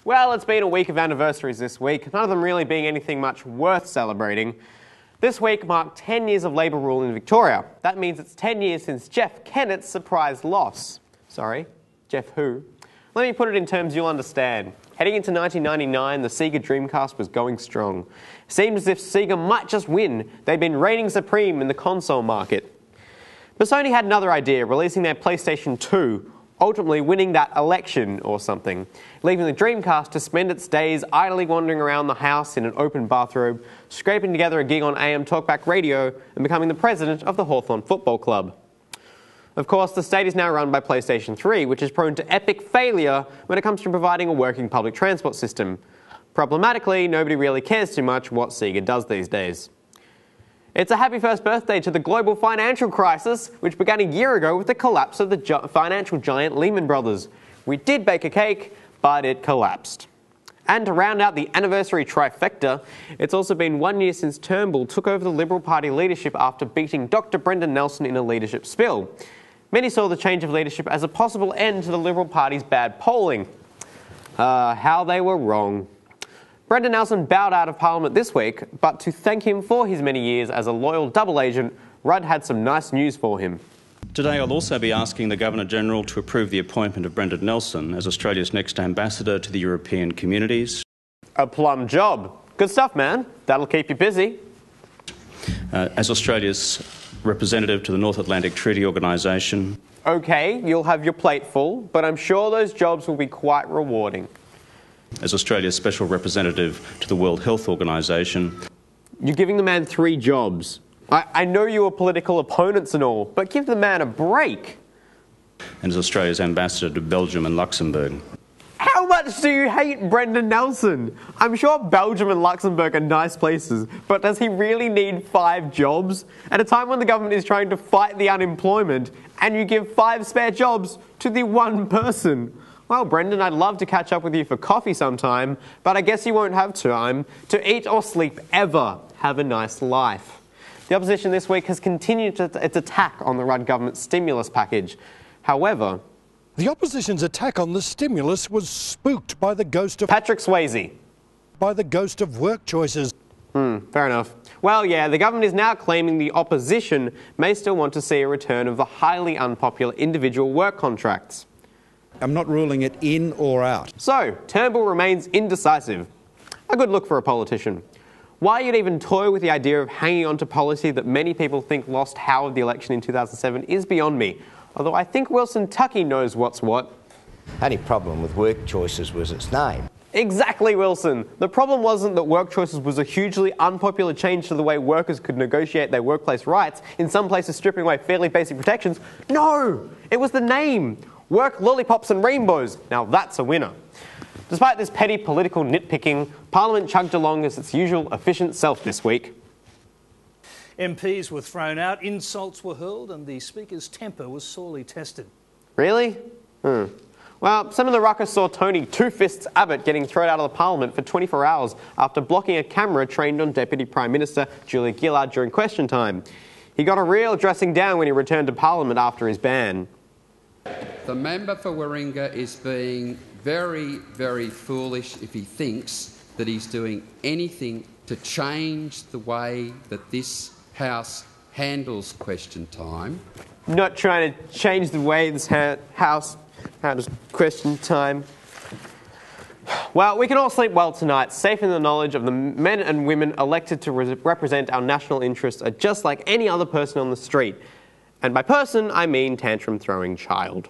Well, it's been a week of anniversaries this week, none of them really being anything much worth celebrating. This week marked 10 years of Labor rule in Victoria. That means it's 10 years since Jeff Kennett's surprise loss. Sorry, Jeff who? Let me put it in terms you'll understand. Heading into 1999, the Sega Dreamcast was going strong. It seemed as if Sega might just win. They'd been reigning supreme in the console market. But Sony had another idea, releasing their PlayStation 2, ultimately winning that election or something, leaving the Dreamcast to spend its days idly wandering around the house in an open bathrobe, scraping together a gig on AM talkback radio and becoming the president of the Hawthorn Football Club. Of course, the state is now run by PlayStation 3, which is prone to epic failure when it comes to providing a working public transport system. Problematically, nobody really cares too much what Sega does these days. It's a happy first birthday to the global financial crisis, which began a year ago with the collapse of the financial giant Lehman Brothers. We did bake a cake, but it collapsed. And to round out the anniversary trifecta, it's also been 1 year since Turnbull took over the Liberal Party leadership after beating Dr. Brendan Nelson in a leadership spill. Many saw the change of leadership as a possible end to the Liberal Party's bad polling. How they were wrong. Brendan Nelson bowed out of Parliament this week, but to thank him for his many years as a loyal double agent, Rudd had some nice news for him. Today I'll also be asking the Governor-General to approve the appointment of Brendan Nelson as Australia's next ambassador to the European communities. A plum job. Good stuff, man. That'll keep you busy. As Australia's representative to the North Atlantic Treaty Organisation. OK, you'll have your plate full, but I'm sure those jobs will be quite rewarding. As Australia's special representative to the World Health Organisation. You're giving the man 3 jobs. I know you were political opponents and all, but give the man a break. And as Australia's ambassador to Belgium and Luxembourg. How much do you hate Brendan Nelson? I'm sure Belgium and Luxembourg are nice places, but does he really need 5 jobs? At a time when the government is trying to fight the unemployment, and you give 5 spare jobs to the one person? Well, Brendan, I'd love to catch up with you for coffee sometime, but I guess you won't have time to eat or sleep ever. Have a nice life. The opposition this week has continued its attack on the Rudd government stimulus package. However, the opposition's attack on the stimulus was spooked by the ghost of Patrick Swayze. By the ghost of work choices. Fair enough. Well, yeah, the government is now claiming the opposition may still want to see a return of the highly unpopular individual work contracts. I'm not ruling it in or out. So, Turnbull remains indecisive. A good look for a politician. Why you'd even toy with the idea of hanging on to policy that many people think lost Howard the election in 2007 is beyond me. Although I think Wilson Tuckey knows what's what. Only problem with work choices was its name. Exactly, Wilson. The problem wasn't that work choices was a hugely unpopular change to the way workers could negotiate their workplace rights, in some places stripping away fairly basic protections. No! It was the name. Work, lollipops and rainbows. Now that's a winner. Despite this petty political nitpicking, Parliament chugged along as its usual efficient self this week. MPs were thrown out, insults were hurled and the Speaker's temper was sorely tested. Really? Well, some of the ruckus saw Tony Two Fists Abbott getting thrown out of the Parliament for 24 hours after blocking a camera trained on Deputy Prime Minister Julia Gillard during question time. He got a real dressing down when he returned to Parliament after his ban. The member for Warringah is being very, very foolish if he thinks that he's doing anything to change the way that this House handles question time. Not trying to change the way this House handles question time. Well, we can all sleep well tonight, safe in the knowledge of the men and women elected to represent our national interests are just like any other person on the street. And by person, I mean tantrum-throwing child.